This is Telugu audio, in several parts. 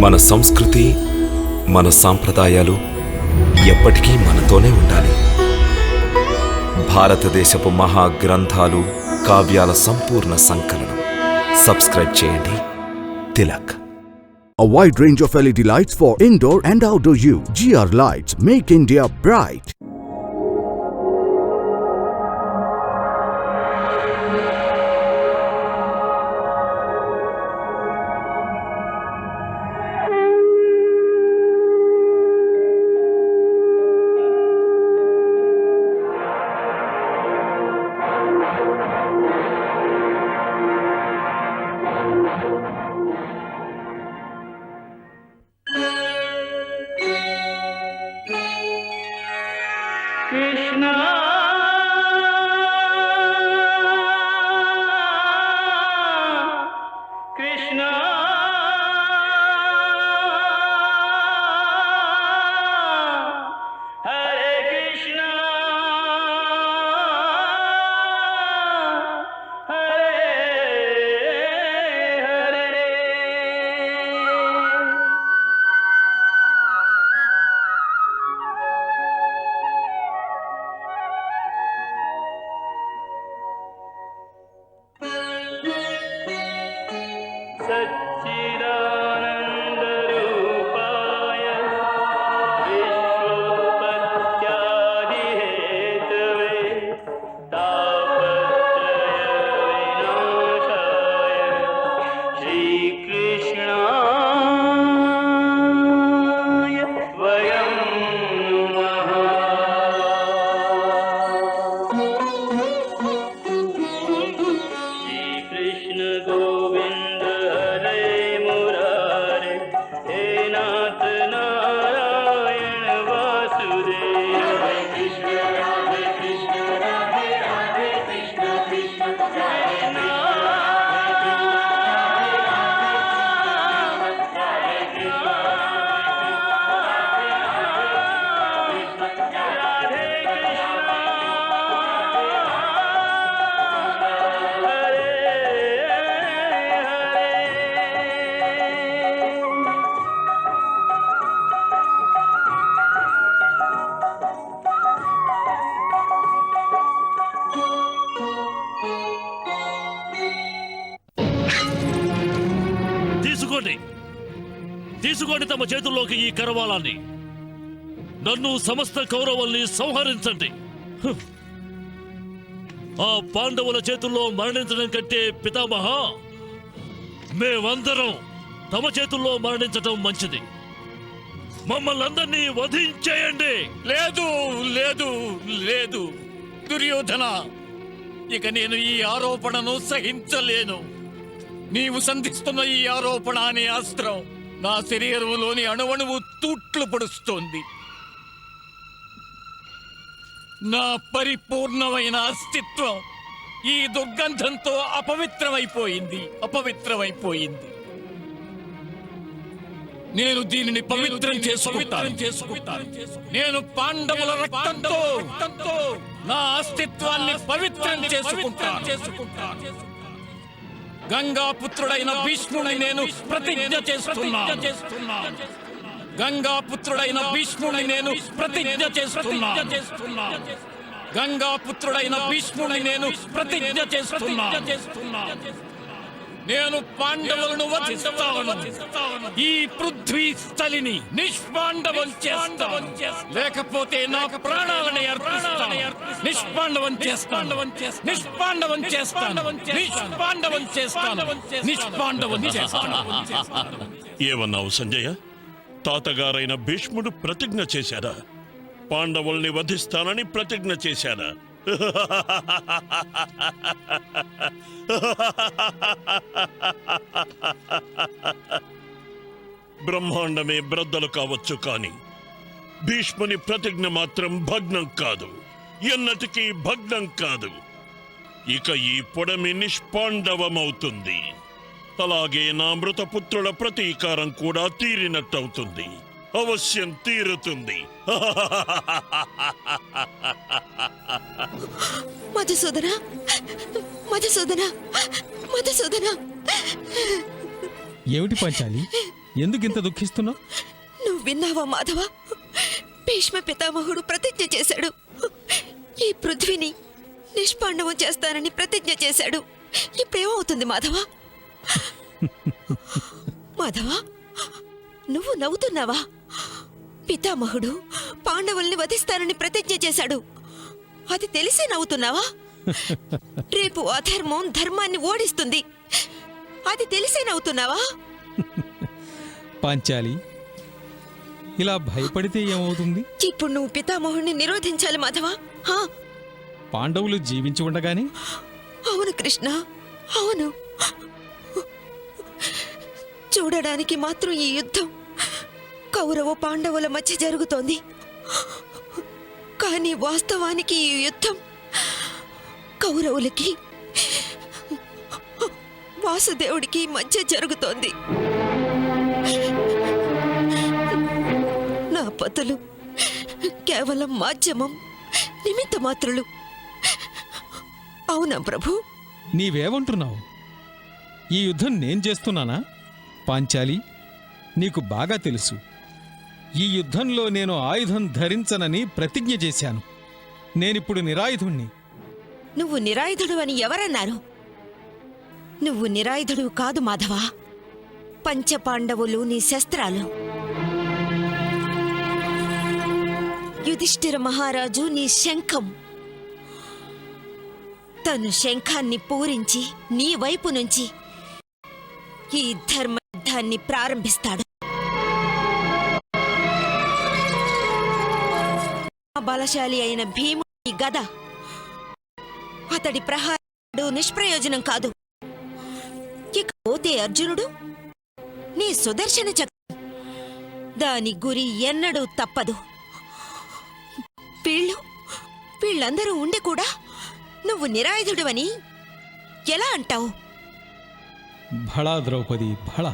మన సంస్కృతి మన సాంప్రదాయాలు ఎప్పటికీ మనతోనే ఉండాలి. భారతదేశపు మహా గ్రంథాలు కావ్యాల సంపూర్ణ సంకలనం. సబ్స్క్రైబ్ చేయండి. Tilak. A wide range of LED lights for indoor and outdoor use. GR Lights make India bright. Krishna Krishna Hare Krishna Hare Hare सच्चिदानन्दरूपाय विश्वोत्पत्त्यादिहेतवे तापत्रयविनाशाय श्रीकृष्णाय वयं नमः। श्रीकृष्ण गोविन्द हरे मुरारे हे नाथ नारायण वासुदेव। हरे कृष्ण राधे कृष्ण राधे राधे कृष्ण कृष्ण हरे नाम हरे कृष्ण राधे తీసుకోండి తమ చేతుల్లోకి ఈ కరవాలాన్ని. నన్ను సమస్త కౌరవుల్ని సంహరించండి. ఆ పాండవుల చేతుల్లో మరణించడం కంటే పితామహ మేమందరం తమ చేతుల్లో మరణించడం మంచిది. మమ్మల్ని అందరినీ వధించేయండి. లేదు లేదు లేదు దుర్యోధన, ఇక నేను ఈ ఆరోపణను సహించలేను. నీవు సంధిస్తున్న ఈ ఆరోపణ అనే అస్త్రం నా శరీరంలోని అణువణువు తూట్లు పొడుస్తోంది. నా పరిపూర్ణమైన అస్తిత్వం ఈ దుర్గంధంతో అపవిత్రమైపోయింది. నేను దీనిని పవిత్రం చేసుకుంటాను. నేను పాండవుల రక్తంతో నా అస్తిత్వాన్ని పవిత్రం చేసుకుంటాను. గంగాపుత్రుడైన భీష్ముని నేను ప్రతిజ్ఞ చేస్తున్నాను. గంగాపుత్రుడైన భీష్ముని నేను ప్రతిజ్ఞ చేస్తున్నాను. గంగాపుత్రుడైన భీష్ముని నేను ప్రతిజ్ఞ చేస్తున్నాను. నేను పాండవులను వధిస్తాను. ఈ పృథ్వీ స్థలిని నిష్పాండవం చేస్తాను. లేకపోతే నా ప్రాణాలని అర్పిస్తాను. నిష్పాండవం చేస్తాను. ఏమన్నావు సంజయ? తాతగారైన భీష్ముడు ప్రతిజ్ఞ చేశాడా? పాండవుల్ని వధిస్తానని ప్రతిజ్ఞ చేశాడా? బ్రహ్మాండమే బ్రద్దలు కావచ్చు, కానీ భీష్ముని ప్రతిజ్ఞ మాత్రం భగ్నం కాదు. ఎన్నటికీ భగ్నం కాదు. ఇక ఈ పొడమి నిష్పాండవమవుతుంది. అలాగే నా మృతపుత్రుల ప్రతీకారం కూడా తీరినట్టవుతుంది. అవశ్యం తీరుతుంది. మధుసూదన మధుసూదన మధుసూదన ఏమిటి పంచాలి? ఎందుకింత దుఃఖిస్తున్నావు? నువ్వు విన్నావా మాధవ? భీష్మ పితామహుడు ప్రతిజ్ఞ చేశాడు. ఈ పృథ్వీని నిష్పాండవం చేస్తానని ప్రతిజ్ఞ చేశాడు. ఇప్పుడేమవుతుంది మాధవ? మాధవ, నువ్వు నవ్వుతున్నావా? పితామహుడు పాండవుల్ని వధిస్తానని ప్రతిజ్ఞ చేశాడు. అది తెలిసే నవ్వుతున్నావా? రేపు అధర్మం ధర్మాన్ని ఓడిస్తుంది. అది తెలిసే నవ్వుతున్నావా? పాంచాలి, ఇలా భయపడితే ఏమవుతుంది? ఇప్పుడు నువ్వు పితామహుడిని నిరోధించాలి మాధవ. హా, పాండవులు జీవించి ఉండగానే? అవును కృష్ణ, అవును. చూడడానికి మాత్రం ఈ యుద్ధం కౌరవ పాండవుల మధ్య జరుగుతోంది. కానీ వాస్తవానికి ఈ యుద్ధం కౌరవులకి వాసుదేవుడికి మధ్య జరుగుతోంది. నా పతులు కేవలం మాధ్యమం, నిమిత్త మాత్రులు. అవునా ప్రభు? నీవేమంటున్నావు? ఈ యుద్ధం నేను చేస్తున్నానా? పాంచాలి, నీకు బాగా తెలుసు, ఈ యుద్ధంలో నేను ఆయుధం ధరించనని ప్రతిజ్ఞ చేశాను. నేనిప్పుడు నిరాయుధుణ్ణి. నువ్వు నిరాయుధుడు అని ఎవరన్నారు? నువ్వు నిరాయుధుడు కాదు మాధవ. పంచపాండవులు నీ శస్త్రాలు. యుధిష్ఠిర మహారాజు నీ శంఖం. తను శంఖాన్ని పూరించి నీ వైపు నుంచి ఈ ధర్మ యుద్ధాన్ని ప్రారంభిస్తాడు. బలశాలి అయిన భీముడి గద అతడి ప్రహారుడు నిష్ప్రయోజనం కాదు. ఇక పోతే అర్జునుడు నీ సుదర్శన చక్రం. దాని గురి ఎన్నడూ తప్పదు. వీళ్ళందరూ ఉండి కూడా నువ్వు నిరాయుధుడివని ఎలా అంటావు? భళా ద్రౌపది, భళా.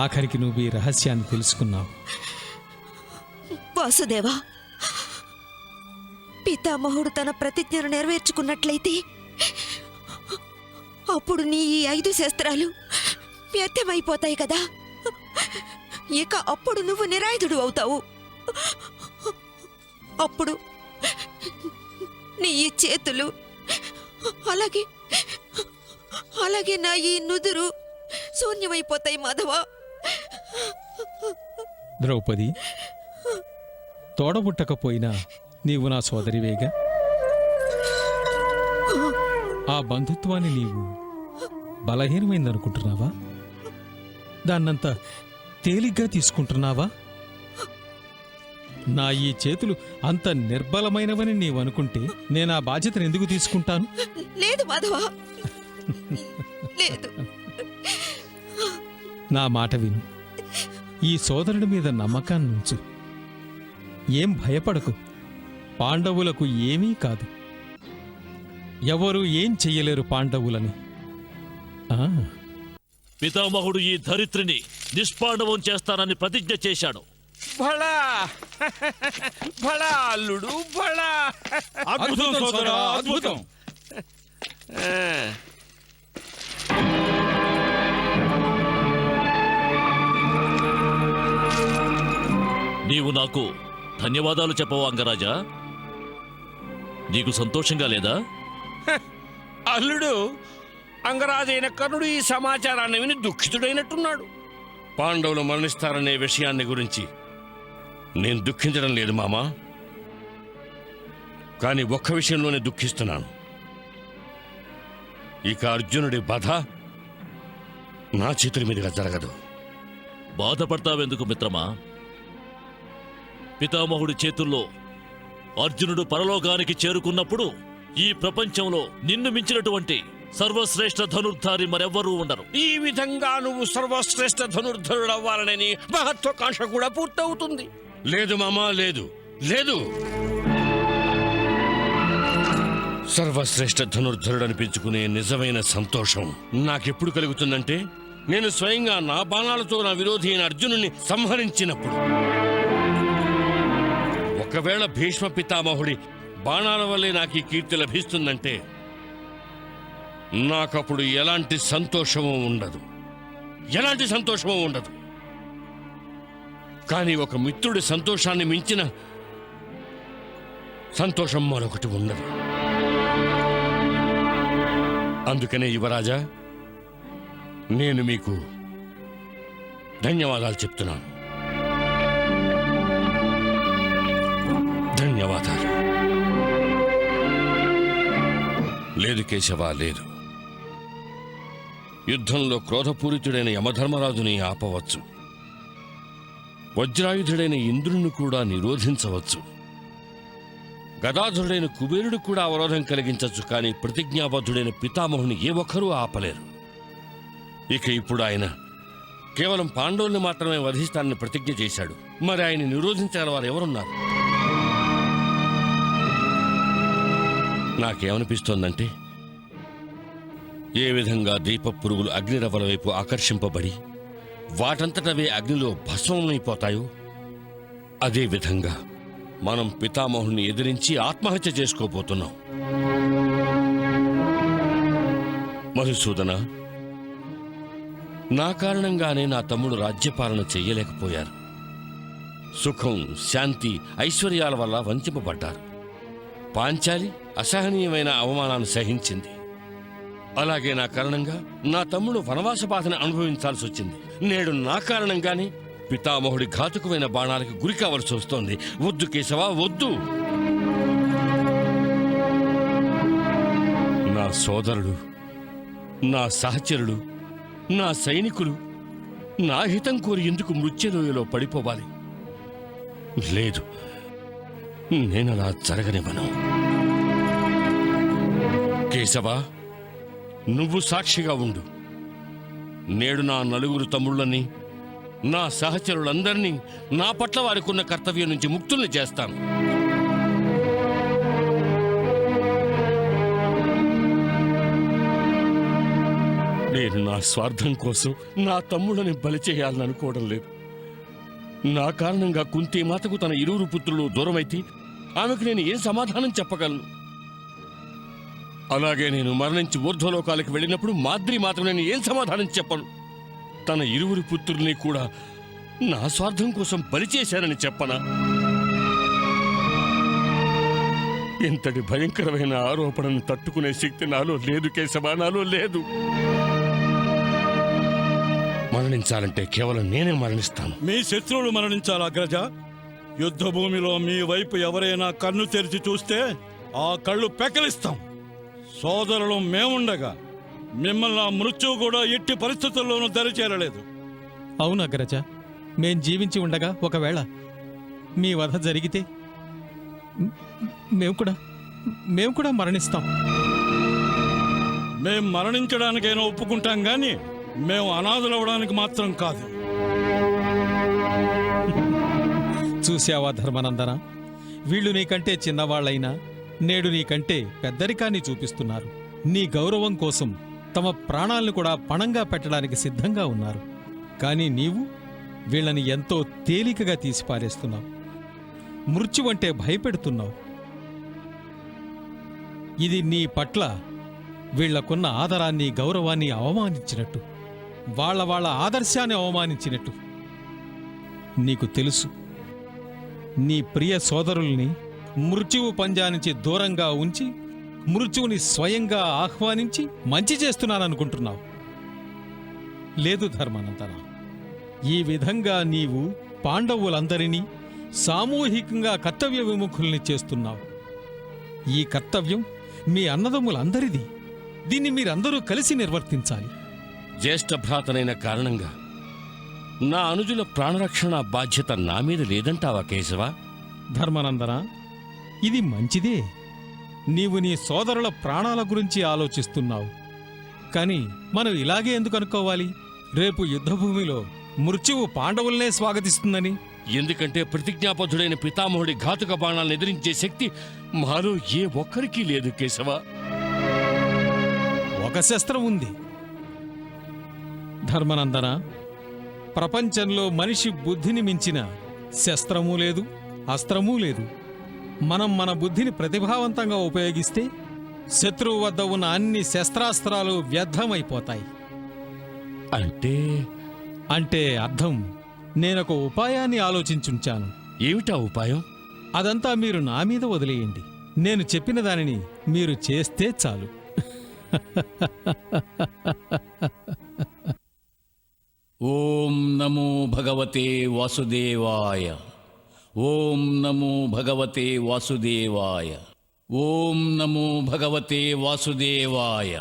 ఆఖరికి నువ్వు ఈ రహస్యాన్ని తెలుసుకున్నావు. వాసుదేవా, పితామహుడు తన ప్రతిజ్ఞను నెరవేర్చుకున్నట్లయితే అప్పుడు నీ ఈ 5 శస్త్రాలు వ్యర్థమైపోతాయి కదా. ఇక అప్పుడు నువ్వు నిరాయుధుడు అవుతావు. అప్పుడు నీ ఈ చేతులు, అలాగే నా ఈ నుదురు శూన్యమైపోతాయి మాధవ. ద్రౌపది, తోడబుట్టకపోయినా నీవు నా సోదరివేగా. ఆ బంధుత్వాన్ని నీవు బలహీనమైందనుకుంటున్నావా? దాన్నంతా తేలిగ్గా తీసుకుంటున్నావా? నా ఈ చేతులు అంత నిర్బలమైనవని నీవనుకుంటే నేను ఆ బాధ్యతను ఎందుకు తీసుకుంటాను? లేదు మాధవ, లేదు. నా మాట విను. ఈ సోదరుడి మీద నమ్మకాన్ని ఉంచు. ఏం భయపడకు. పాండవులకు ఏమీ కాదు. ఎవరు ఏం చెయ్యలేరు పాండవులని. పితామహుడు ఈ ధరిత్రిని నిష్పాండవం చేస్తానని ప్రతిజ్ఞ చేశాడు. భళా భళా అల్లుడు, భళా. అద్భుతం సోదరా, అద్భుతం. నీవు నాకు ధన్యవాదాలు చెప్పవా అంగరాజా? నీకు సంతోషంగా లేదా? అల్లుడు, అంగరాజైన కర్ణుడు ఈ సమాచారాన్ని విని దుఃఖితుడైనట్టున్నాడు. పాండవులు మరణిస్తారనే విషయాన్ని గురించి నేను దుఃఖించడం లేదు మామా. కానీ ఒక్క విషయంలోనే దుఃఖిస్తున్నాను. ఇక అర్జునుడి బాధ నా చేతుల మీదుగా జరగదు. బాధపడతావెందుకు మిత్రమా? పితామహుడి చేతుల్లో అర్జునుడు పరలోకానికి చేరుకున్నప్పుడు ఈ ప్రపంచంలో నిన్ను మించినటువంటి సర్వశ్రేష్ఠ ధనుర్ధారి మరెవ్వరూ ఉండరు. ఈ విధంగా నువ్వు సర్వశ్రేష్ఠ ధనుర్ధరుడవ్వాలనే మహత్వాకాంక్ష కూడా పూర్తవుతుంది. లేదు మామా, లేదు లేదు. సర్వశ్రేష్ఠ ధనుర్ధరుడు అనిపించుకునే నిజమైన సంతోషం నాకెప్పుడు కలుగుతుందంటే నేను స్వయంగా నా బాణాలతో నా విరోధి అయిన అర్జునుని సంహరించినప్పుడు. ఒకవేళ భీష్మ పితామహుడి బాణాల వల్లే నాకు ఈ కీర్తి లభిస్తుందంటే నాకప్పుడు ఎలాంటి సంతోషమూ ఉండదు. కానీ ఒక మిత్రుడి సంతోషాన్ని మించిన సంతోషం మరొకటి ఉన్నది. అందుకనే యువరాజా, నేను మీకు ధన్యవాదాలు చెప్తున్నాను. ధన్యవాదాలు. లేదు కేశవ, లేదు. యుద్ధంలో క్రోధపూరితుడైన యమధర్మరాజుని ఆపవచ్చు, వజ్రాయుధుడైన ఇంద్రుని కూడా నిరోధించవచ్చు, గదాధుడైన కుబేరుడు కూడా అవరోధం కలిగించవచ్చు. కానీ ప్రతిజ్ఞాబద్ధుడైన పితామహుని ఏ ఒక్కరూ ఆపలేరు. ఇక ఇప్పుడు ఆయన కేవలం పాండవుల్ని మాత్రమే వధిస్తానని ప్రతిజ్ఞ చేశాడు. మరి ఆయన నిరోధించగల వారు ఎవరున్నారు? నాకేమనిపిస్తోందంటే, ఏ విధంగా దీప పురుగులు అగ్నిరవ్వల వైపు ఆకర్షింపబడి వాటంతటవే అగ్నిలో భస్మమైపోతాయో, అదే విధంగా మనం పితామహుని ఎదిరించి ఆత్మహత్య చేసుకోబోతున్నాం. మధుసూదన, నా కారణంగానే నా తమ్ముడు రాజ్యపాలన చెయ్యలేకపోయారు. సుఖం, శాంతి, ఐశ్వర్యాల వల్ల వంచింపబడ్డారు. పాంచాలి అసహనీయమైన అవమానాన్ని సహించింది. అలాగే నా కారణంగా నా తమ్ముడు వనవాస బాధను అనుభవించాల్సి వచ్చింది. నేడు నా కారణంగానే పితామహుడి ఘాతుకమైన బాణాలకు గురి కావలసి వస్తోంది. వద్దు కేశవ, వద్దు. నా సోదరుడు, నా సహచరుడు, నా సైనికులు నా హితం కోరి ఎందుకు మృత్యులోయలో పడిపోవాలి? లేదు, నేనలా జరగనివ్వను. కేశవ, నువ్వు సాక్షిగా ఉండు. నేడు నా నలుగురు తమ్ముళ్ళని, నా సహచరులందరినీ నా పట్ల వారికున్న కర్తవ్యం నుంచి ముక్తుల్ని చేస్తాను. నేను నా స్వార్థం కోసం నా తమ్ముళ్ళని బలి చేయాలని అనుకోవడం లేదు. నా కారణంగా కుంతీమాతకు తన ఇరువురు పుత్రులు దూరమైతే ఆమెకు నేను ఏం సమాధానం చెప్పగలను? అలాగే నేను మరణించి ఊర్ధ్వలోకాలకు వెళ్ళినప్పుడు మాద్రి మాత్రం నేను ఏం సమాధానం చెప్పను? తన ఇరువురు పుత్రుల్ని కూడా నా స్వార్థం కోసం బలి చేశానని చెప్పనా? ఇంతటి భయంకరమైన ఆరోపణను తట్టుకునే శక్తి నాలో లేదు కేశవ, నాలో లేదు. మరణించాలంటే కేవలం నేనే మరణిస్తాను. మీ శత్రువులు మరణించాలి అగ్రజ. యుద్ధ భూమిలో మీ వైపు ఎవరైనా కన్ను తెరిచి చూస్తే ఆ కళ్ళు పెకలిస్తాం. సోదరులు మేముండగా మిమ్మల్ని ఆ మృత్యువు కూడా ఎట్టి పరిస్థితుల్లోనూ దరిచేరలేదు. అవును అగ్రజ, మేం జీవించి ఉండగా ఒకవేళ మీ వధ జరిగితే మేము కూడా మరణిస్తాం. మేం మరణించడానికైనా ఒప్పుకుంటాం గాని మేము అనాథలవడానికి మాత్రం కాదు. చూశావా ధర్మనందన, వీళ్ళు నీకంటే చిన్నవాళ్లైనా నేడు నీకంటే పెద్దరికాన్ని చూపిస్తున్నారు. నీ గౌరవం కోసం తమ ప్రాణాలను కూడా పణంగా పెట్టడానికి సిద్ధంగా ఉన్నారు. కానీ నీవు వీళ్ళని ఎంతో తేలికగా తీసిపారేస్తున్నావు. మృత్యువంటే భయపెడుతున్నావు. ఇది నీ పట్ల వీళ్లకున్న ఆదరాన్ని, గౌరవాన్ని అవమానించినట్టు, వాళ్ళ ఆదర్శాన్ని అవమానించినట్టు. నీకు తెలుసు, నీ ప్రియ సోదరుల్ని మృత్యువు పంజా నుంచి దూరంగా ఉంచి మృత్యువుని స్వయంగా ఆహ్వానించి మంచి చేస్తున్నాననుకుంటున్నావు. లేదు ధర్మానందన, ఈ విధంగా నీవు పాండవులందరినీ సామూహికంగా కర్తవ్య విముఖుల్ని చేస్తున్నావు. ఈ కర్తవ్యం మీ అన్నదమ్ములందరిది. దీన్ని మీరందరూ కలిసి నిర్వర్తించాలి. జ్యేష్ఠ భ్రాతనైన కారణంగా నా అనుజుల ప్రాణరక్షణ బాధ్యత నా మీద లేదంటావా కేశవ? ధర్మానందన, ఇది మంచిదే. నీవు నీ సోదరుల ప్రాణాల గురించి ఆలోచిస్తున్నావు. కాని మనం ఇలాగే ఎందుకు అనుకోవాలి? రేపు యుద్ధభూమిలో మృత్యువు పాండవుల్నే స్వాగతిస్తుందని. ఎందుకంటే ప్రతిజ్ఞాబద్ధుడైన పితామహుడి ఘాతుక బాణాలను ఎదిరించే శక్తి మాలో ఏ ఒక్కరికీ లేదు కేశవ. ఒక శస్త్రం ఉంది ధర్మనందన. ప్రపంచంలో మనిషి బుద్ధిని మించిన శస్త్రమూ లేదు, అస్త్రమూ లేదు. మనం మన బుద్ధిని ప్రతిభావంతంగా ఉపయోగిస్తే శత్రువు వద్ద ఉన్న అన్ని శస్త్రాస్త్రాలు వ్యర్థమైపోతాయి. అంటే అంటే అర్థం, నేనొక ఉపాయాన్ని ఆలోచించుంచాను. ఏమిటా ఉపాయం? అదంతా మీరు నా మీద వదిలేయండి. నేను చెప్పిన దానిని మీరు చేస్తే చాలు. ఓం నమో భగవతే వాసుదేవాయ. ఓం నమో భగవతే వాసుదేవాయ. ఓం నమో భగవతే వాసుదేవాయ.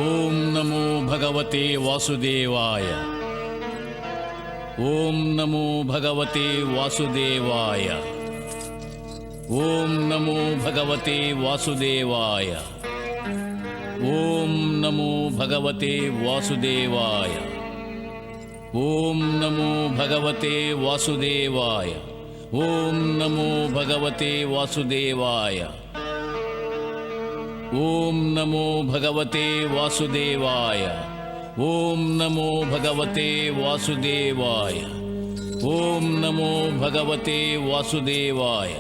ఓం నమో భగవతే వాసుదేవాయ. ఓం నమో భగవతే వాసుదేవాయ. ఓం నమో భగవతే వాసుదేవాయ. ఓం నమో భగవతే వాసుదేవాయ. ఓం నమో భగవతే వాసుదేవాయ. ఓం నమో భగవతే వాసుదేవాయ. ఓం నమో భగవతే వాసుదేవాయ. ఓం నమో భగవతే వాసుదేవాయ. ఓం నమో భగవతే వాసుదేవాయ.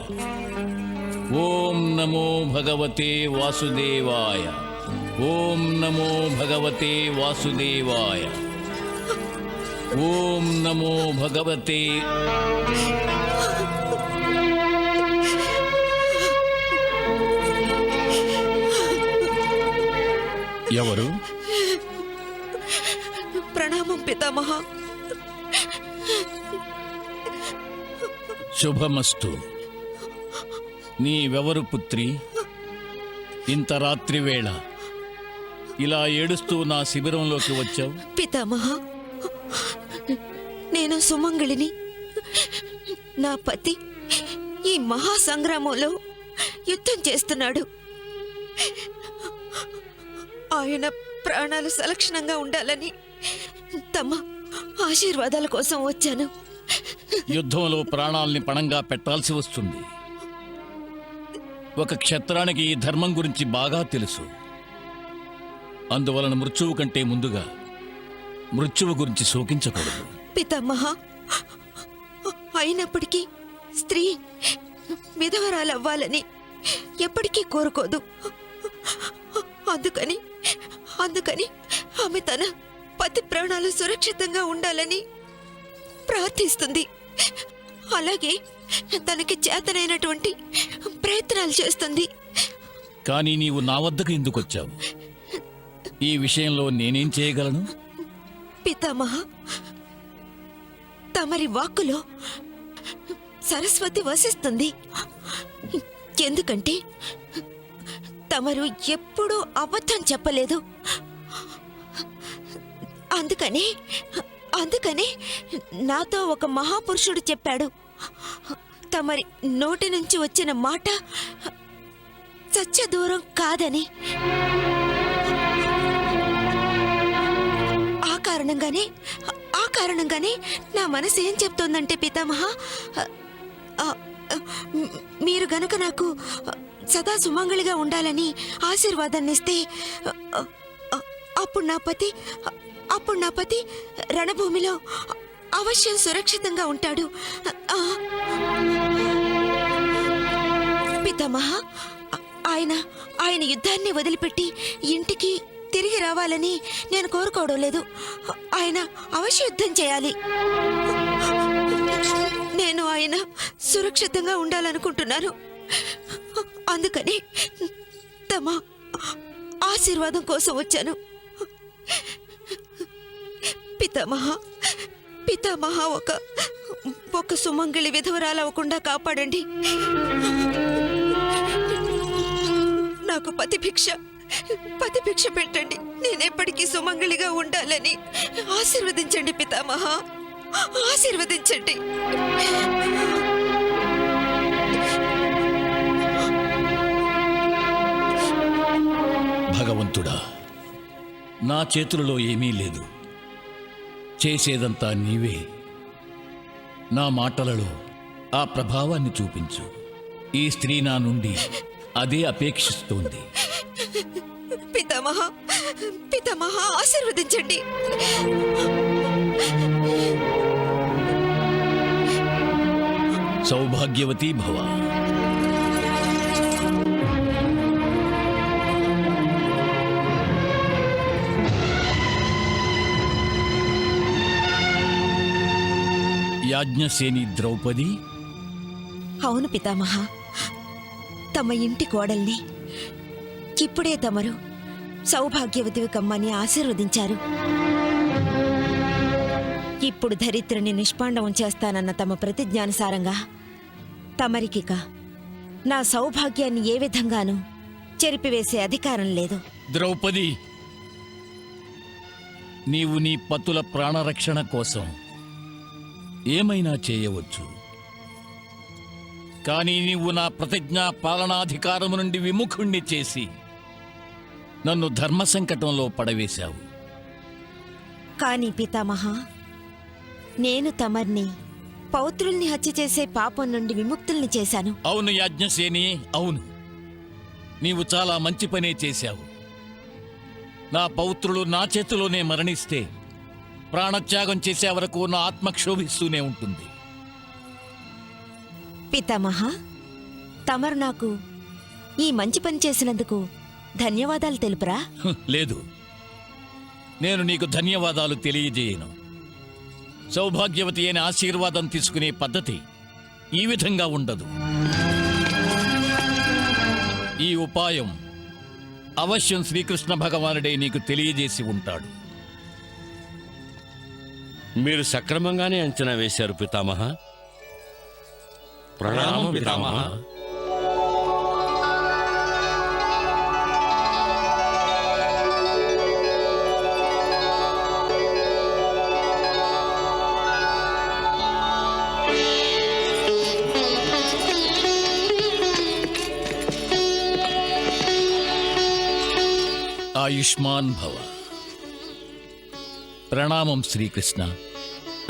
ఓం నమో భగవతే వాసుదేవాయ. ఓం నమో భగవతే వాసుదేవాయ. ఓం నమో భగవతే. ఎవరు? ప్రణామం పితామహ. శుభమస్తు. నీవెవరు పుత్రి? ఇంత రాత్రి వేళ ఇలా ఏడుస్తూ నా శిబిరంలోకి వచ్చావు? పితామహ, నేను సుమంగళిని. నా పతి ఈ మహాసంగ్రామంలో యుద్ధం చేస్తున్నాడు. ఆయన ప్రాణాలు సలక్షణంగా ఉండాలని తమ ఆశీర్వాదాల కోసం వచ్చాను. యుద్ధంలో ప్రాణాల్ని పణంగా పెట్టాల్సి వస్తుంది. ఒక క్షత్రానికి ఈ ధర్మం గురించి బాగా తెలుసు. అందువలన మృత్యువు కంటే ముందుగా మృత్యువు గురించి శోకించకూడదు. పితామహ, అయినప్పటికీ స్త్రీ విధవరాలవ్వాలని ఎప్పటికీ కోరుకోదు. అందుకని ఆమె తన పతి ప్రాణాలు సురక్షితంగా ఉండాలని ప్రార్థిస్తుంది. అలాగే తనకి చేతనైనటువంటి ప్రయత్నాలు చేస్తుంది. కానీ నీవు నా వద్దకు ఎందుకు వచ్చావు? ఈ విషయంలో నేనేం చేయగలను? పితామహ, తమరి వాక్కులో సరస్వతి వసిస్తుంది. ఎందుకంటే తమరు ఎప్పుడూ అబద్ధం చెప్పలేదు. అందుకనే నాతో ఒక మహాపురుషుడు చెప్పాడు, తమరి నోటి నుంచి వచ్చిన మాట సత్య దూరం కాదని. ఆ కారణంగానే నా మనసు ఏం చెప్తోందంటే పితామహ, మీరు గనక నాకు సదా సుమంగళిగా ఉండాలని ఆశీర్వాదాన్ని ఇస్తే అప్పుడు నా పతి రణభూమిలో అవశ్యం సురక్షితంగా ఉంటాడు. పితామహ, ఆయన యుద్ధాన్ని వదిలిపెట్టి ఇంటికి తిరిగి రావాలని నేను కోరుకోవడం లేదు. ఆయన అవశ్య యుద్ధం చేయాలి. నేను ఆయన సురక్షితంగా ఉండాలనుకుంటున్నాను. అందుకని తమ ఆశీర్వాదం కోసం వచ్చాను. పితామహ ఒక సుమంగళి విధవరాలవ్వకుండా కాపాడండి. నాకు పతిభిక్ష పెట్టండి. నేనెప్పటికీ సుమంగళిగా ఉండాలని ఆశీర్వదించండి పితామహ, ఆశీర్వదించండి. భగవంతుడా, నా చేతులలో ఏమీ లేదు. చేసేదంతా నీవే. నా మాటలలో ఆ ప్రభావాన్ని చూపించు. ఈ స్త్రీ నా నుండి అదే అపేక్షిస్తోంది. పితామహ, ఆశీర్వదించండి. సౌభాగ్యవతీ భవ. యాజ్ఞసేని ద్రౌపది, అవును పితామహ, తమ ఇంటి కోడల్ని ఇప్పుడే తమరు సౌభాగ్యవతివి కమ్మని ఆశీర్వదించారు. ఇప్పుడు ధరిత్రిని నిష్పాండవం చేస్తానన్న తమ ప్రతిజ్ఞానుసారంగా తమరికిక నా సౌభాగ్యాన్ని ఏ విధంగానూ చెరిపివేసే అధికారం లేదు. ద్రౌపది, నీవు నీ పతుల ప్రాణరక్షణ కోసం ఏమైనా చేయవచ్చు. కానీ నీవు నా ప్రతిజ్ఞా పాలనాధికారము నుండి విముఖుణ్ణి చేసి నన్ను ధర్మ సంకటంలో పడవేశావు. కాని పితామహ, నేను తమర్ని పౌత్రుల్ని హత్య చేసే పాపం నుండి విముక్తుల్ని చేశాను. అవును యాజ్ఞసేని, అవును. నీవు చాలా మంచి పనే చేశావు. నా పౌత్రులు నా చేతిలోనే మరణిస్తే ప్రాణత్యాగం చేసే వరకు నా ఆత్మ క్షోభిస్తూనే ఉంటుంది. పితామహ, తమరు నాకు ఈ మంచి పని చేసినందుకు ధన్యవాదాలు తెలుపురా? లేదు, నేను నీకు ధన్యవాదాలు తెలియజేయను. సౌభాగ్యవతి అయిన ఆశీర్వాదం తీసుకునే పద్ధతి ఈ విధంగా ఉండదు. ఈ ఉపాయం అవశ్యం శ్రీకృష్ణ భగవానుడే నీకు తెలియజేసి ఉంటాడు. మీరు సక్రమంగానే అంచనా వేశారు పితామహ. ప్రణామం పితామహ. ఆయుష్మాన్ భవ. ప్రణామం శ్రీకృష్ణ.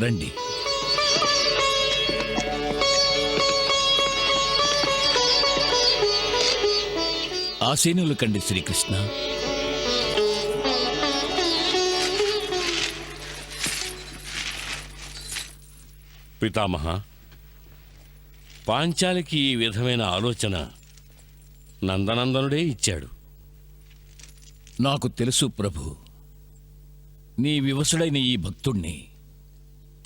రండి. ఆసీనులు కండి శ్రీకృష్ణ. పితామహ, పాంచాలికి ఈ విధమైన ఆలోచన నందనందనుడే ఇచ్చాడు. నాకు తెలుసు ప్రభు. నీ వివసుడైన ఈ భక్తుణ్ణి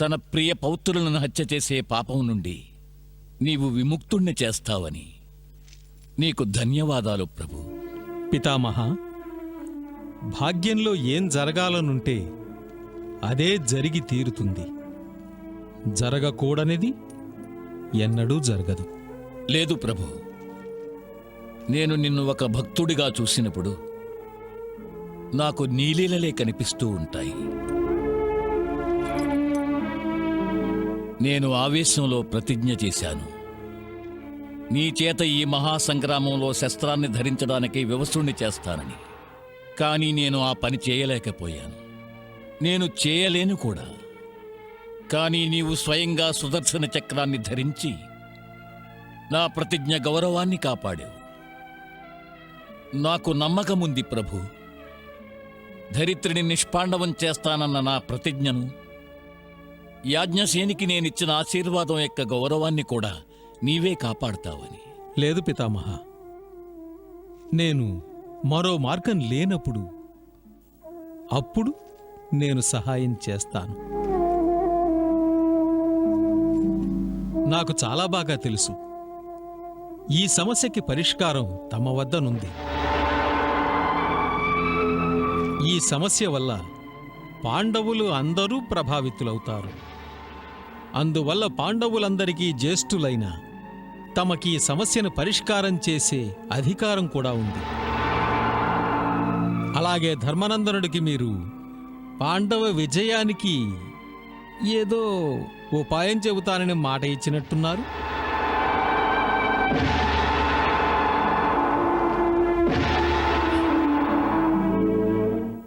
తన ప్రియ పౌత్రులను హత్య చేసే పాపం నుండి నీవు విముక్తుణ్ణి చేస్తావని. నీకు ధన్యవాదాలు ప్రభు. పితామహ, భాగ్యంలో ఏం జరగాలనుంటే అదే జరిగి తీరుతుంది. జరగకూడనిది ఎన్నడూ జరగదు. లేదు ప్రభు. నేను నిన్ను ఒక భక్తుడిగా చూసినప్పుడు నాకు నీలీలలే కనిపిస్తూ ఉంటాయి. నేను ఆవేశంలో ప్రతిజ్ఞ చేశాను. నీ చేత ఈ మహాసంగ్రామంలో శస్త్రాన్ని ధరించడానికి వివసుణ్ణి చేస్తానని. కానీ నేను ఆ పని చేయలేకపోయాను. నేను చేయలేను కూడా. కానీ నీవు స్వయంగా సుదర్శన చక్రాన్ని ధరించి నా ప్రతిజ్ఞ గౌరవాన్ని కాపాడావు. నాకు నమ్మకముంది ప్రభు. ధరిత్రిని నిష్పాండవం చేస్తానన్న నా ప్రతిజ్ఞను, యాజ్ఞసేనికి నేనిచ్చిన ఆశీర్వాదం యొక్క గౌరవాన్ని కూడా నీవే కాపాడుతావని. లేదు పితామహ, నేను మరో మార్గం లేనప్పుడు అప్పుడు నేను సహాయం చేస్తాను. నాకు చాలా బాగా తెలుసు, ఈ సమస్యకి పరిష్కారం తమ వద్దనుంది. ఈ సమస్య వల్ల పాండవులు అందరూ ప్రభావితులవుతారు. అందువల్ల పాండవులందరికీ జ్యేష్ఠులైన తమకి ఈ సమస్యను పరిష్కారం చేసే అధికారం కూడా ఉంది. అలాగే ధర్మనందనుడికి మీరు పాండవ విజయానికి ఏదో ఉపాయం చెబుతానని మాట ఇచ్చినట్టున్నారు.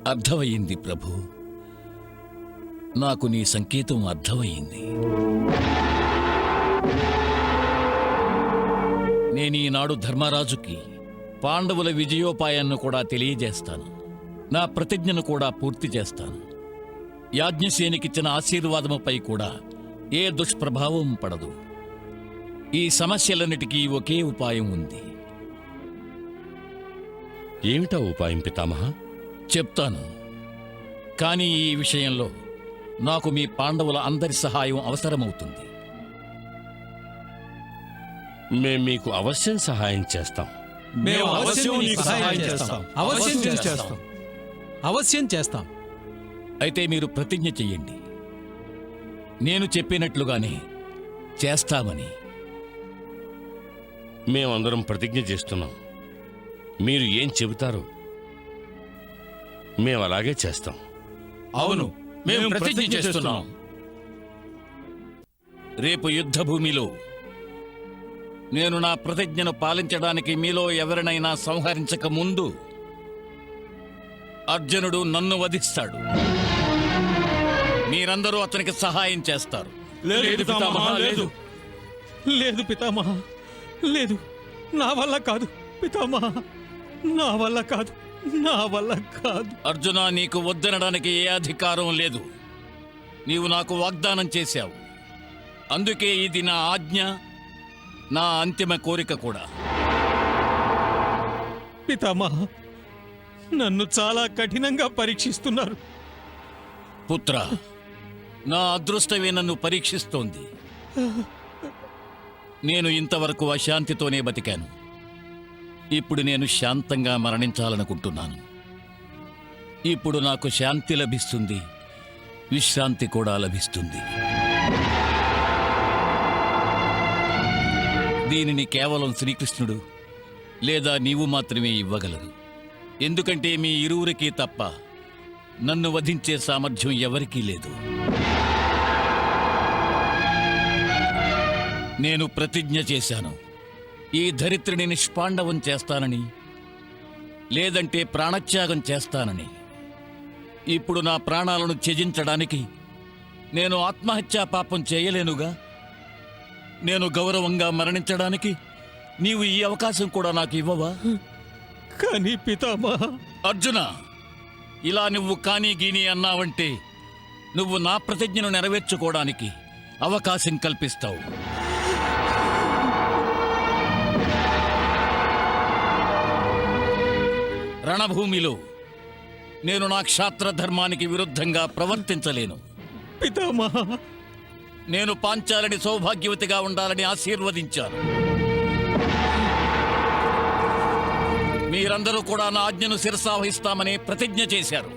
అర్థమయ్యింది ప్రభు. నాకు నీ సంకేతం అర్థమయ్యింది. నేనీనాడు ధర్మరాజుకి పాండవుల విజయోపాయాన్ని కూడా తెలియజేస్తాను. నా ప్రతిజ్ఞను కూడా పూర్తి చేస్తాను. యాజ్ఞసేనికిచ్చిన ఆశీర్వాదముపై కూడా ఏ దుష్ప్రభావం పడదు. ఈ సమస్యలన్నిటికీ ఒకే ఉపాయం ఉంది. ఏమిటా ఉపాయం పితామహ? చెప్తాను. కానీ ఈ విషయంలో నాకు మీ పాండవుల అందరి సహాయం అవసరమవుతుంది. మేం మీకు అవశ్యం సహాయం చేస్తాం. మేము అవశ్యం నీకు సహాయం చేస్తాం. అవశ్యం చేస్తాం. అవశ్యం చేస్తాం. అయితే మీరు ప్రతిజ్ఞ చెయ్యండి, నేను చెప్పినట్లుగానే చేస్తామని. మేమందరం ప్రతిజ్ఞ చేస్తున్నాం. మీరు ఏం చెబుతారో మేము అలాగే చేస్తాం. అవును, మేము ప్రతిజ్ఞ చేస్తున్నాం. రేపు యుద్ధ భూమిలో నేను నా ప్రతిజ్ఞను పాలించడానికి మీలో ఎవరినైనా సంహరించక ముందు అర్జునుడు నన్ను వధిస్తాడు. మీరందరూ అతనికి సహాయం చేస్తారు. లేదు పితామహ, లేదు. లేదు పితామహ, లేదు. నా వల్ల కాదు పితామహ, నా వల్ల కాదు, నా వల్ల కాదు. అర్జున, నీకు వద్దనడానికి ఏ అధికారం లేదు. నీవు నాకు వాగ్దానం చేశావు. అందుకే ఇది నా ఆజ్ఞ, నా అంతిమ కోరిక కూడా. పితామహ, నన్ను చాలా కఠినంగా పరీక్షిస్తున్నారు. పుత్ర, నా అదృష్టమే నన్ను పరీక్షిస్తోంది. నేను ఇంతవరకు అశాంతితోనే బతికాను. ఇప్పుడు నేను శాంతంగా మరణించాలనుకుంటున్నాను. ఇప్పుడు నాకు శాంతి లభిస్తుంది, విశ్రాంతి కూడా లభిస్తుంది. దీనిని కేవలం శ్రీకృష్ణుడు లేదా నీవు మాత్రమే ఇవ్వగలరు. ఎందుకంటే మీ ఇరువురికి తప్ప నన్ను వధించే సామర్థ్యం ఎవరికీ లేదు. నేను ప్రతిజ్ఞ చేశాను, ఈ ధరిత్రిని నిష్పాండవం చేస్తానని, లేదంటే ప్రాణత్యాగం చేస్తానని. ఇప్పుడు నా ప్రాణాలను త్యజించడానికి నేను ఆత్మహత్యా పాపం చేయలేనుగా. నేను గౌరవంగా మరణించడానికి నీవు ఈ అవకాశం కూడా నాకు ఇవ్వవా? కానీ పితామహ, అర్జున, ఇలా నువ్వు కానీ గీని అన్నావంటే నువ్వు నా ప్రతిజ్ఞను నెరవేర్చుకోవడానికి అవకాశం కల్పిస్తావు. రణభూమిలో నేను నా క్షాత్ర ధర్మానికి విరుద్ధంగా ప్రవర్తించలేను. పితామహ, నేను పాంచాలని సౌభాగ్యవతిగా ఉండాలని ఆశీర్వదించాను. మీరందరూ కూడా నా ఆజ్ఞను శిరసావహిస్తామని ప్రతిజ్ఞ చేశారు.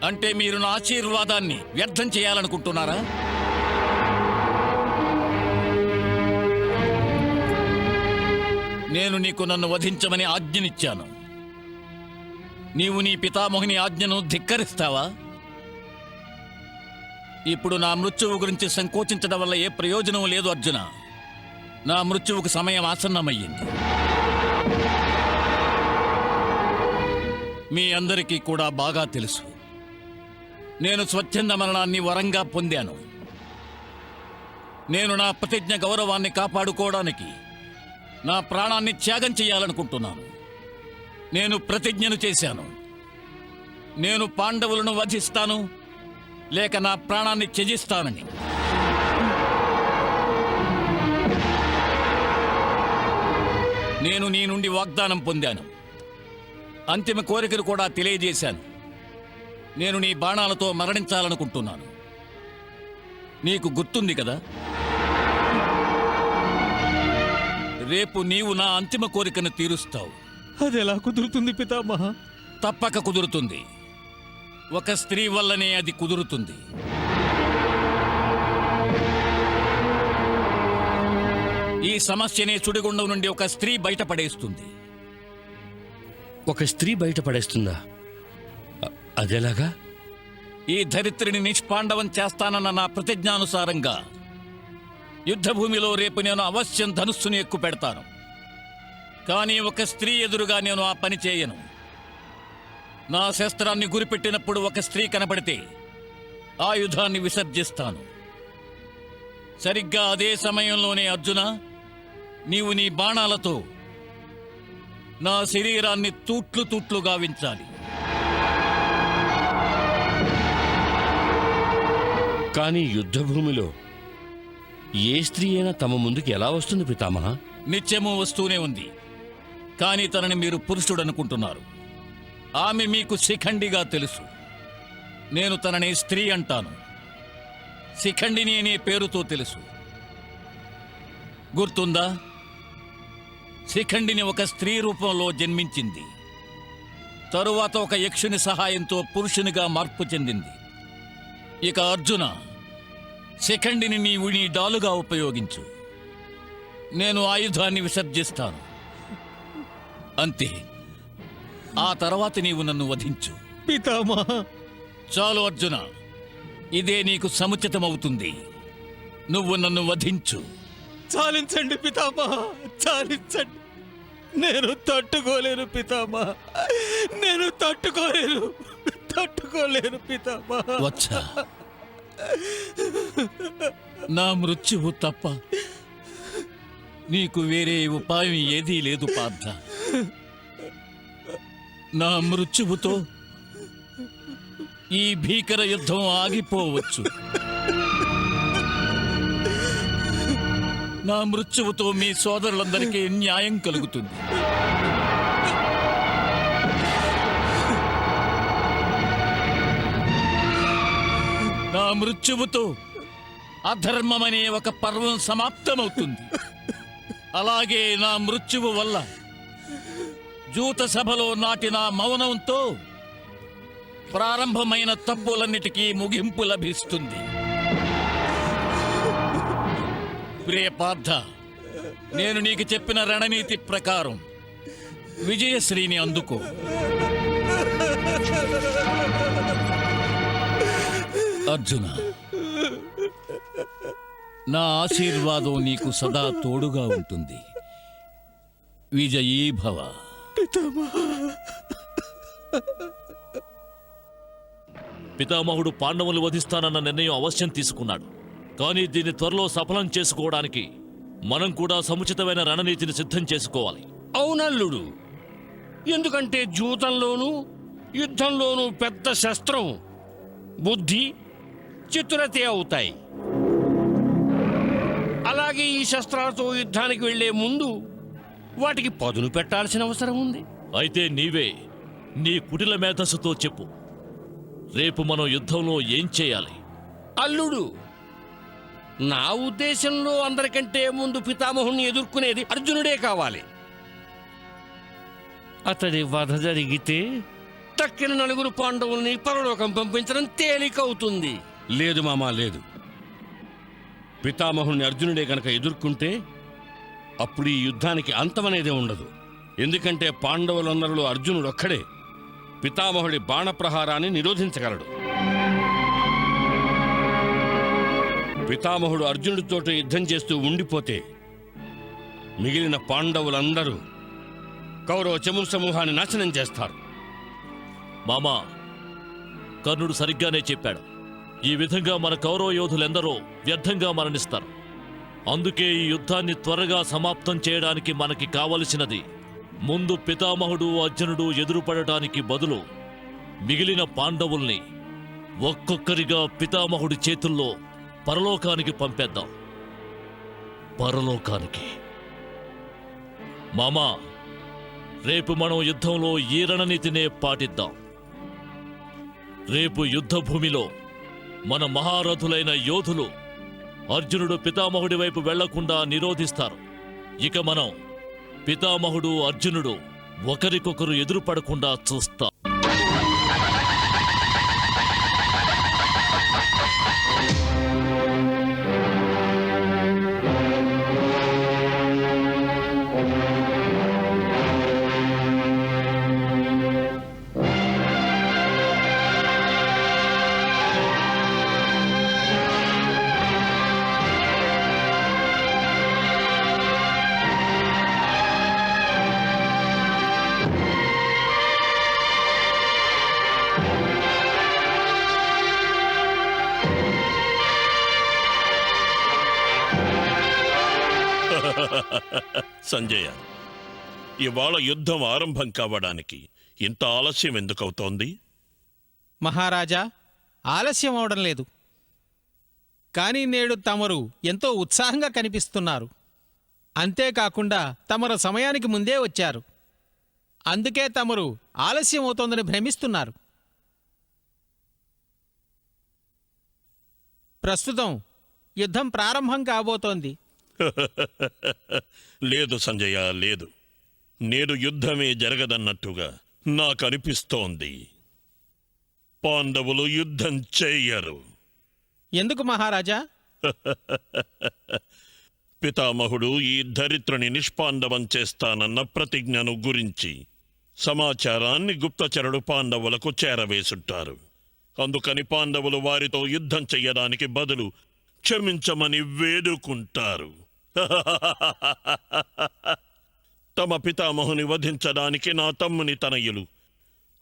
అంటే మీరు నా ఆశీర్వాదాన్ని వ్యర్థం చేయాలనుకుంటున్నారా? నేను నీకు నన్ను వధించమని ఆజ్ఞనిచ్చాను. నీవు నీ పితామహుని ఆజ్ఞను ధిక్కరిస్తావా? ఇప్పుడు నా మృత్యువు గురించి సంకోచించడం వల్ల ఏ ప్రయోజనం లేదు అర్జున. నా మృత్యువుకు సమయం ఆసన్నమయ్యింది. మీ అందరికీ కూడా బాగా తెలుసు, నేను స్వచ్ఛంద మరణాన్ని వరంగా పొందాను. నేను నా ప్రతిజ్ఞ గౌరవాన్ని కాపాడుకోవడానికి నా ప్రాణాన్ని త్యాగం చేయాలనుకుంటున్నాను. నేను ప్రతిజ్ఞను చేశాను. నేను పాండవులను వధిస్తాను, లేక నా ప్రాణాన్ని త్యజిస్తానని. నేను నీ నుండి వాగ్దానం పొందాను. అంతిమ కోరికను కూడా తెలియజేశాను. నేను నీ బాణాలతో మరణించాలనుకుంటున్నాను. నీకు గుర్తుంది కదా? రేపు నీవు నా అంతిమ కోరికను తీరుస్తావు. అదెలా కుదురుతుంది పితామహ? తప్పక కుదురుతుంది. ఒక స్త్రీ వల్లనే అది కుదురుతుంది. ఈ సమస్యనే సుడిగుండం నుండి ఒక స్త్రీ బయటపడేస్తుంది. ఒక స్త్రీ బయటపడేస్తుందా? అదెలాగా? ఈ ధరిత్రిని నిష్పాండవం చేస్తానన్న నా ప్రతిజ్ఞానుసారంగా యుద్ధభూమిలో రేపు నేను అవశ్యం ధనుస్సుని ఎక్కు పెడతాను. కానీ ఒక స్త్రీ ఎదురుగా నేను ఆ పని చేయను. నా శస్త్రాన్ని గురిపెట్టినప్పుడు ఒక స్త్రీ కనపడితే ఆయుధాన్ని విసర్జిస్తాను. సరిగ్గా అదే సమయంలోనే అర్జున, నీవు నీ బాణాలతో నా శరీరాన్ని తూట్లు తూట్లు గావించాలి. కానీ యుద్ధభూమిలో ఏ స్త్రీ అయినా తమ ముందుకు ఎలా వస్తుంది పితామహ? నిత్యము వస్తూనే ఉంది. కానీ తనని మీరు పురుషుడనుకుంటున్నారు. ఆమె మీకు శిఖండిగా తెలుసు. నేను తనని స్త్రీ అంటాను. శిఖండిని అనే పేరుతో తెలుసు. గుర్తుందా? శిఖండిని ఒక స్త్రీ రూపంలో జన్మించింది. తరువాత ఒక యక్షుని సహాయంతో పురుషునిగా మార్పు చెందింది. ఇక అర్జున, శిఖండిని నీవు నీ డాలుగా ఉపయోగించు. నేను ఆయుధాన్ని విసర్జిస్తాను. అంతే. ఆ తర్వాత నీవు నన్ను వధించు. పితామహ, చాలు అర్జున, ఇదే నీకు సముచితమవుతుంది. నువ్వు నన్ను వధించు. చాలించండి పితామహ, చాలించండి. నేను తట్టుకోలేను పితామహ, నేను తట్టుకోలేను పితామహ. వచ్చా, నా మృత్యువు తప్ప నీకు వేరే ఉపాయం ఏదీ లేదు పార్థ. నా మృత్యువుతో ఈ భీకర యుద్ధం ఆగిపోవచ్చు. నా మృత్యువుతో మీ సోదరులందరికీ న్యాయం కలుగుతుంది. నా మృత్యువుతో అధర్మమనే ఒక పర్వం సమాప్తమవుతుంది. అలాగే నా మృత్యువు వల్ల జూత సభలో నాటిన మౌనంతో ప్రారంభమైన తప్పులన్నిటికీ ముగింపు లభిస్తుంది. ప్రియ పార్థ, నేను నీకు చెప్పిన రణనీతి ప్రకారం విజయశ్రీని అందుకో. అర్జున, నా ఆశీర్వాదం నీకు సదా తోడుగా ఉంటుంది. విజయీ భవ. పితామహుడు పాండవులు వధిస్తానన్న నిర్ణయం అవశ్యం తీసుకున్నాడు. కానీ దీన్ని త్వరలో సఫలం చేసుకోవడానికి మనం కూడా సముచితమైన రణనీతిని సిద్ధం చేసుకోవాలి. అవునల్లుడు. ఎందుకంటే జూతంలోనూ యుద్ధంలోనూ పెద్ద శస్త్రం బుద్ధి, చతురతే అవుతాయి. అలాగే ఈ శస్త్రాలతో యుద్ధానికి వెళ్లే ముందు వాటికి పదును పెట్టాల్సిన అవసరం ఉంది. అయితే నీవే నీ కుటిల మేధస్సుతో చెప్పు, రేపు మనం యుద్ధంలో ఏం చేయాలి? అల్లుడు, నా ఉద్దేశంలో అందరికంటే ముందు పితామహుణ్ణి ఎదుర్కొనేది అర్జునుడే కావాలి. అతడి వధ జరిగితే తక్కిన 4 పాండవుల్ని పరలోకం పంపించడం తేలికవుతుంది. లేదు మామా, లేదు. పితామహుణ్ణి అర్జునుడే గనక ఎదుర్కొంటే అప్పుడు ఈ యుద్ధానికి అంతమనేదే ఉండదు. ఎందుకంటే పాండవులందరిలో అర్జునుడు ఒక్కడే పితామహుడి బాణప్రహారాన్ని నిరోధించగలడు. పితామహుడు అర్జునుడితోటి యుద్ధం చేస్తూ ఉండిపోతే మిగిలిన పాండవులందరూ కౌరవ చమురు సమూహాన్ని నాశనం చేస్తారు. మామా, కర్ణుడు సరిగ్గానే చెప్పాడు. ఈ విధంగా మన కౌరవ యోధులెందరో వ్యర్థంగా మరణిస్తారు. అందుకే ఈ యుద్ధాన్ని త్వరగా సమాప్తం చేయడానికి మనకి కావలసినది ముందు పితామహుడు అర్జునుడు ఎదురుపడటానికి బదులు మిగిలిన పాండవుల్ని ఒక్కొక్కరిగా పితామహుడి చేతుల్లో పరలోకానికి పంపేద్దాం. పరలోకానికి. మామా, రేపు మనం యుద్ధంలో ఈ రణనీతినే పాటిద్దాం. రేపు యుద్ధ భూమిలో మన మహారథులైన యోధులు అర్జునుడు పితామహుడి వైపు వెళ్లకుండా నిరోధిస్తారు. ఇక మనం పితామహుడు అర్జునుడు ఒకరికొకరు ఎదురుపడకుండా చూస్తాం. సంజయ, ఇవాళ యుద్ధం ఆరంభం కావడానికి ఇంత ఆలస్యం ఎందుకవుతోంది? మహారాజా, ఆలస్యం అవడం లేదు. కానీ నేడు తమరు ఎంతో ఉత్సాహంగా కనిపిస్తున్నారు. అంతేకాకుండా తమరు సమయానికి ముందే వచ్చారు. అందుకే తమరు ఆలస్యం అవుతోందని భ్రమిస్తున్నారు. ప్రస్తుతం యుద్ధం ప్రారంభం కాబోతోంది. లేదు సంజయ, లేదు. నేడు యుద్ధమే జరగదన్నట్టుగా నాకనిపిస్తోంది. పాండవులు యుద్ధం చెయ్యరు. ఎందుకు మహారాజా? పితామహుడు ఈ ధరిత్రిని నిష్పాండవం చేస్తానన్న ప్రతిజ్ఞను గురించి సమాచారాన్ని గుప్తచరుడు పాండవులకు చేరవేసుంటారు. అందుకని పాండవులు వారితో యుద్ధం చెయ్యడానికి బదులు క్షమించమని వేడుకుంటారు. తమ పితామహుని వధించడానికి నా తమ్ముని తనయులు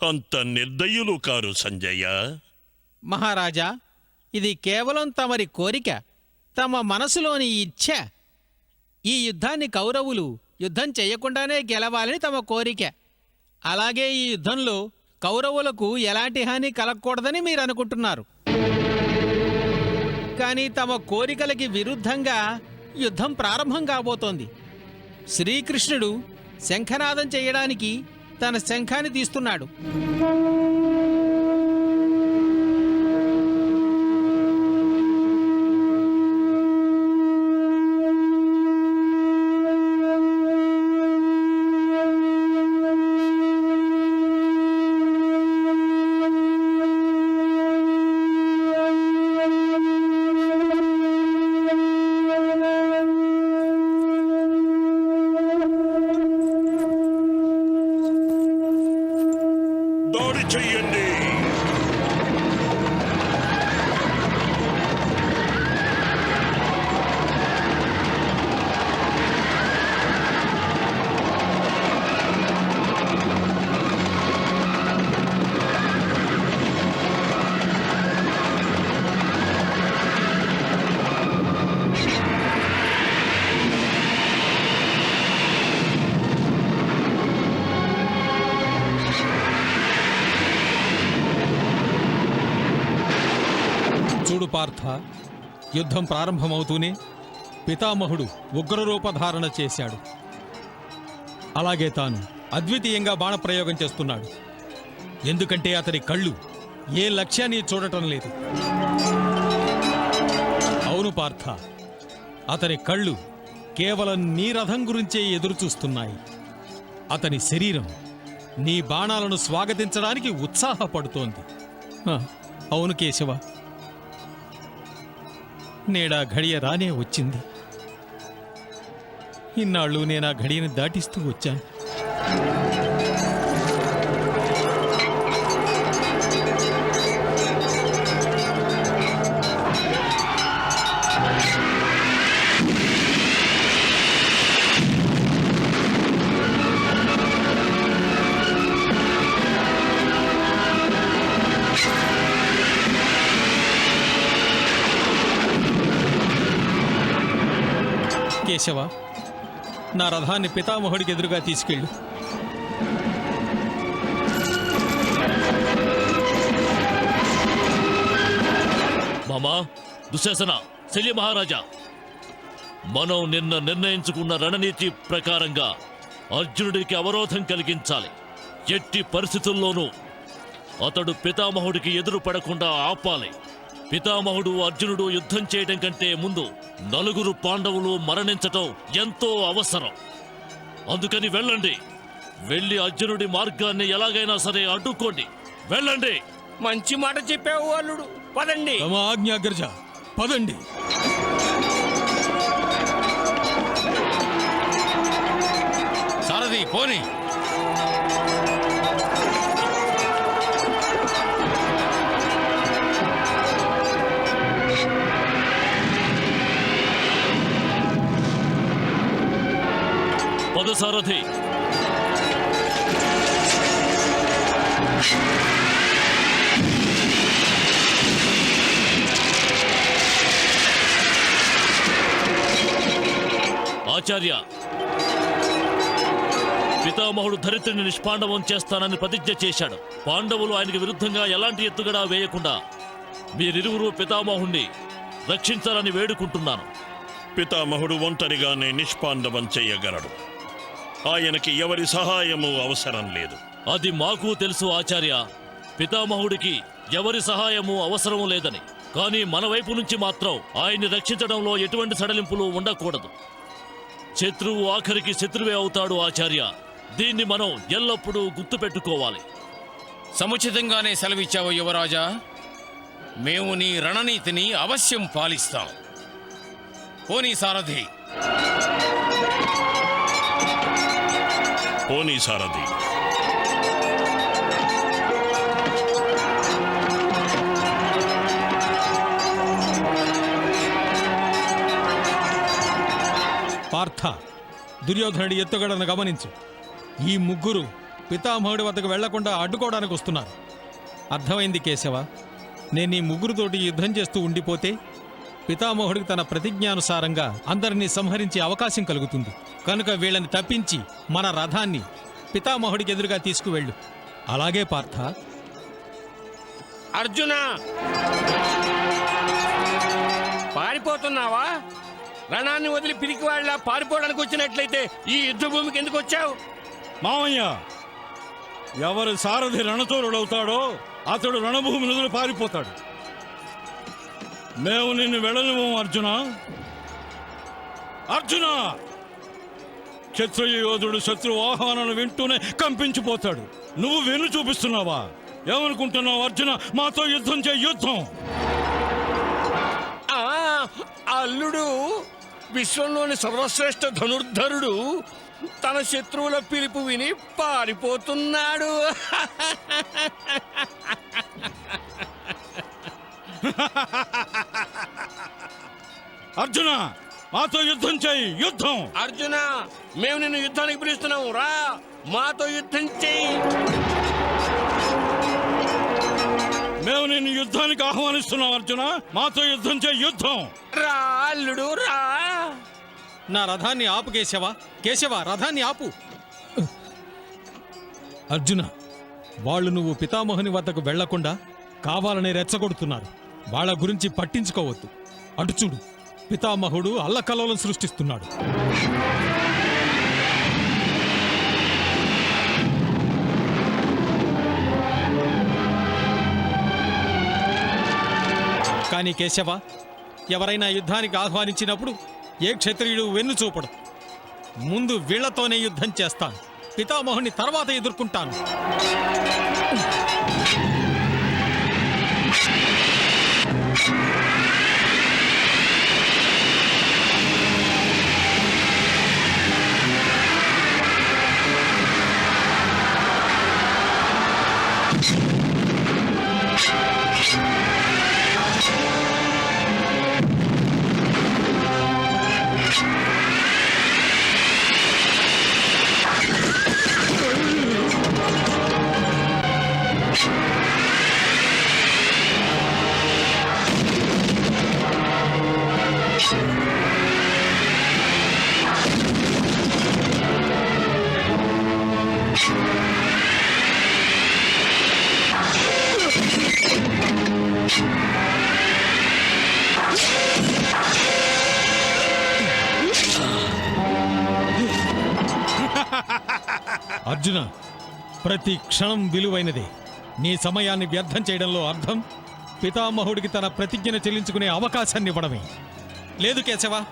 అంత నిర్దయులు కారు సంజయ. మహారాజా, ఇది కేవలం తమరి కోరిక, తమ మనసులోని ఇచ్ఛ. ఈ యుద్ధాన్ని కౌరవులు యుద్ధం చేయకుండానే గెలవాలని తమ కోరిక. అలాగే ఈ యుద్ధంలో కౌరవులకు ఎలాంటి హాని కలగకూడదని మీరు అనుకుంటున్నారు. కానీ తమ కోరికలకి విరుద్ధంగా యుద్ధం ప్రారంభం కాబోతోంది. శ్రీకృష్ణుడు శంఖనాదం చేయడానికి తన శంఖాన్ని తీస్తున్నాడు. దాడి చెయ్యండి. చూడు పార్థ, యుద్ధం ప్రారంభమవుతూనే పితామహుడు ఉగ్రరూపధారణ చేశాడు. అలాగే తాను అద్వితీయంగా బాణప్రయోగం చేస్తున్నాడు. ఎందుకంటే అతని కళ్ళు ఏ లక్ష్యాన్ని చూడటం లేదు. అవును పార్థ, అతని కళ్ళు కేవలం నీ రథం గురించే ఎదురుచూస్తున్నాయి. అతని శరీరం నీ బాణాలను స్వాగతించడానికి ఉత్సాహపడుతోంది. అవును కేశవ, నేడా ఘడియ రానే వచ్చింది. ఇన్నాళ్ళు నేనా ఘడియని దాటిస్తూ వచ్చాను. కేశవ, నా రథాన్ని పితామహుడికి ఎదురుగా తీసుకెళ్ళు. మామా, దుశ్శాసన, శల్య మహారాజా, మనం నిన్న నిర్ణయించుకున్న రణనీతి ప్రకారంగా అర్జునుడికి అవరోధం కలిగించాలి. ఎట్టి పరిస్థితుల్లోనూ అతడు పితామహుడికి ఎదురు పడకుండా ఆపాలి. పితామహుడు అర్జునుడు యుద్ధం చేయడం కంటే ముందు 4 పాండవులు మరణించటం ఎంతో అవసరం. అందుకని వెళ్ళండి. వెళ్ళి అర్జునుడి మార్గాన్ని ఎలాగైనా సరే అడ్డుకోండి. వెళ్ళండి. మంచి మాట చెప్పావు అల్లుడు. పదండి. తమ ఆజ్ఞాగ్రజ, పదండి. సారథి పోని. పదసారథి. ఆచార్య, పితామహుడు ధరిత్రిని నిష్పాండవం చేస్తానని ప్రతిజ్ఞ చేశాడు. పాండవులు ఆయనకు విరుద్ధంగా ఎలాంటి ఎత్తుగడా వేయకుండా మీరిరువురు పితామహుణ్ణి రక్షించాలని వేడుకుంటున్నాను. పితామహుడు ఒంటరిగానే నిష్పాండవం చెయ్యగలడు. ఆయనకి ఎవరి సహాయము అవసరం లేదు. అది మాకు తెలుసు ఆచార్య. పితామహుడికి ఎవరి సహాయము అవసరము లేదని. కానీ మన వైపు నుంచి మాత్రం ఆయన్ని రక్షించడంలో ఎటువంటి సడలింపులు ఉండకూడదు. శత్రువు ఆఖరికి శత్రువే అవుతాడు ఆచార్య. దీన్ని మనం ఎల్లప్పుడూ గుర్తుపెట్టుకోవాలి. సముచితంగానే సెలవిచ్చావు యువరాజా. మేము నీ రణనీతిని అవశ్యం పాలిస్తాం. పోనీ సారథి. పోనీ సారథి. పార్థ, దుర్యోధనుడి ఎత్తుగడను గమనించు. ఈ ముగ్గురు పితామహుడి వద్దకు వెళ్లకుండా అడ్డుకోవడానికి వస్తున్నారు. అర్థమైంది కేశవ. నేను ఈ ముగ్గురుతోటి యుద్ధం చేస్తూ ఉండిపోతే పితామహుడికి తన ప్రతిజ్ఞానుసారంగా అందరినీ సంహరించే అవకాశం కలుగుతుంది. కనుక వీళ్ళని తప్పించి మన రథాన్ని పితామహుడికి ఎదురుగా తీసుకువెళ్ళు. అలాగే పార్థ. అర్జున, పారిపోతున్నావా? రణాన్ని వదిలి పిరికి వాళ్ళ పారిపోవడానికి వచ్చినట్లయితే ఈ యుద్ధ భూమికి ఎందుకు వచ్చావు? మామయ్య, ఎవరి సారథి రణతోరుడవుతాడో అతడు రణభూమి వదిలి పారిపోతాడు. మేము నిన్ను వెళ్ళనివ్వం అర్జున. అర్జున, క్షత్రియ యోధుడు శత్రు ఆహ్వానాలు వింటూనే కంపించిపోతాడు. నువ్వు వెన్ను చూపిస్తున్నావా? ఏమనుకుంటున్నావు అర్జున? మాతో యుద్ధం చేయి, యుద్ధం. అల్లుడు, విశ్వంలోని సర్వశ్రేష్ఠ ధనుర్ధరుడు తన శత్రువుల పిలుపు విని పారిపోతున్నాడు. అర్జున, మాతో యుద్ధం చేయి, యుద్ధం. అర్జున, మేము నిన్ను యుద్ధానికి పిలుస్తున్నాం. రా, మాతో యుద్ధం చేయి. మేము నిన్ను యుద్ధానికి ఆహ్వానిస్తున్నాం అర్జున. మాతో యుద్ధం చేయి, యుద్ధం. రా అల్లుడు, రా. నా రథాన్ని ఆపు కేశవ. కేశవ, రథాన్ని ఆపు. అర్జున, వాళ్ళు నువ్వు పితామహుని వద్దకు వెళ్లకుండా కావాలని రెచ్చగొడుతున్నారు. వాళ్ళ గురించి పట్టించుకోవద్దు. అటు చూడు, పితామహుడు అల్లకల్లోలం సృష్టిస్తున్నాడు. కానీ కేశవ, ఎవరైనా యుద్ధానికి ఆహ్వానించినప్పుడు ఏ క్షత్రియుడు వెన్ను చూపడు. ముందు వీళ్లతోనే యుద్ధం చేస్తాను. పితామహుని తర్వాత ఎదుర్కొంటాను. అర్జున, ప్రతి క్షణం విలువైనదే. నీ సమయాన్ని వ్యర్థం చేయడంలో అర్థం పితామహుడికి తన ప్రతిజ్ఞను చెల్లించుకునే అవకాశాన్ని ఇవ్వడమే. లేదు కేశవ.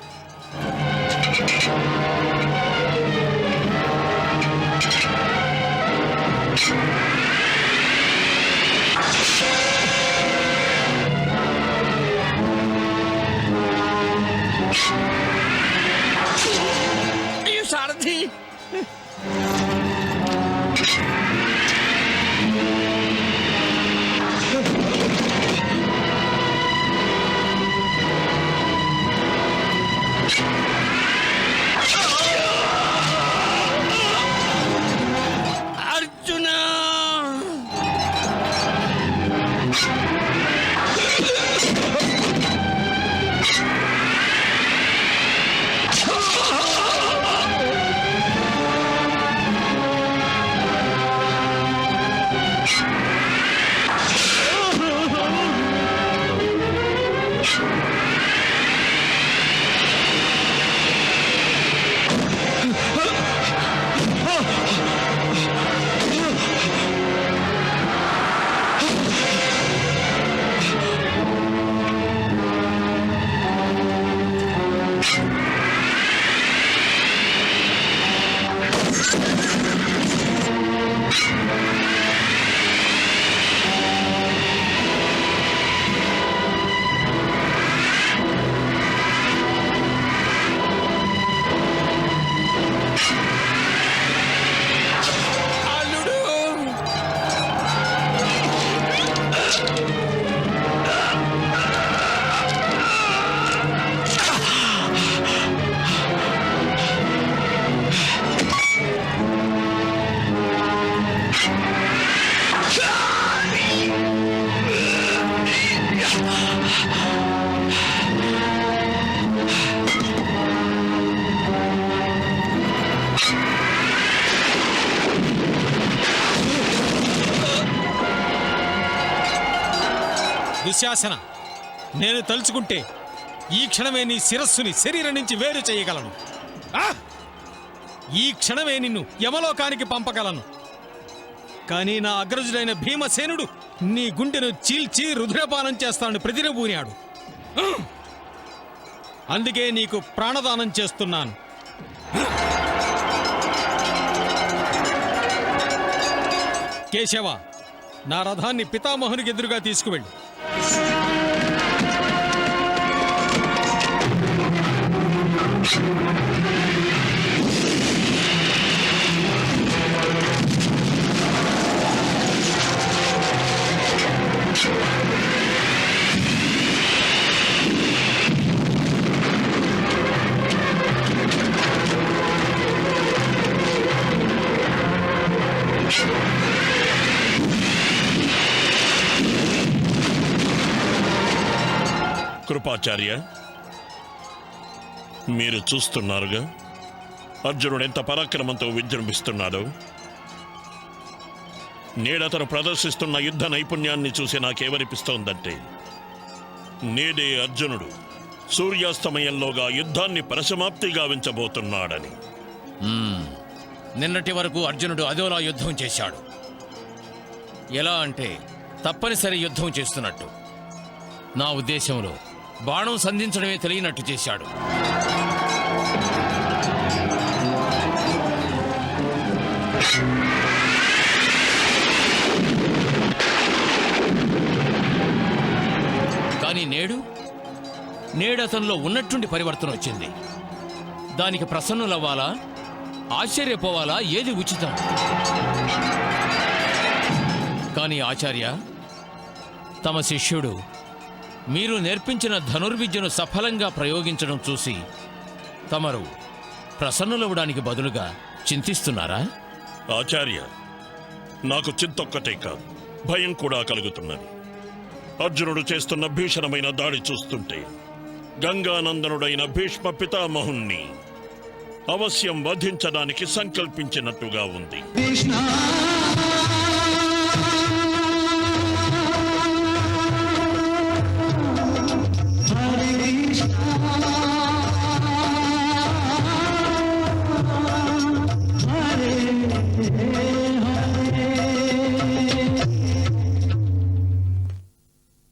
సారథి, అర్జున, దుశ్శాసన, నేను తలుచుకుంటే ఈ క్షణమే నీ శిరస్సుని శరీరం నుంచి వేరు చేయగలను. ఈ క్షణమే నిన్ను యమలోకానికి పంపగలను. కానీ నా అగ్రజుడైన భీమసేనుడు నీ గుండెను చీల్చి రుధిరపానం చేస్తానని ప్రతినబూనాడు. అందుకే నీకు ప్రాణదానం చేస్తున్నాను. కేశవ, నా రథాన్ని పితామహునికి ఎదురుగా తీసుకువెళ్ళు. కృపాచార్య, మీరు చూస్తున్నారుగా అర్జునుడు ఎంత పరాక్రమంతో విజృంభిస్తున్నాడో. నేడతను ప్రదర్శిస్తున్న యుద్ధ నైపుణ్యాన్ని చూసి నాకేమనిపిస్తోందంటే, నేడే అర్జునుడు సూర్యాస్తమయంలోగా యుద్ధాన్ని పరిసమాప్తి గావించబోతున్నాడని. నిన్నటి వరకు అర్జునుడు అదోలా యుద్ధం చేశాడు. ఎలా అంటే తప్పనిసరి యుద్ధం చేస్తున్నట్టు. నా ఉద్దేశంలో బాణం సంధించడమే తెలియనట్టు చేశాడు. కానీ నేడు అతనిలో ఉన్నట్టుండి పరివర్తన వచ్చింది. దానికి ప్రసన్నులవ్వాలా, ఆశ్చర్యపోవాలా, ఏది ఉచితం? కానీ ఆచార్య, తమ శిష్యుడు మీరు నేర్పించిన ధనుర్విద్యను సఫలంగా ప్రయోగించడం చూసి తమరు ప్రసన్నులవడానికి బదులుగా చింతిస్తున్నారా? ఆచార్య, నాకు చింతొక్కటే కాదు, భయం కూడా కలుగుతున్నది. అర్జునుడు చేస్తున్న భీషణమైన దాడి చూస్తుంటే గంగానందనుడైన భీష్మ పితామహుణ్ణి అవశ్యం వధించడానికి సంకల్పించినట్టుగా ఉంది.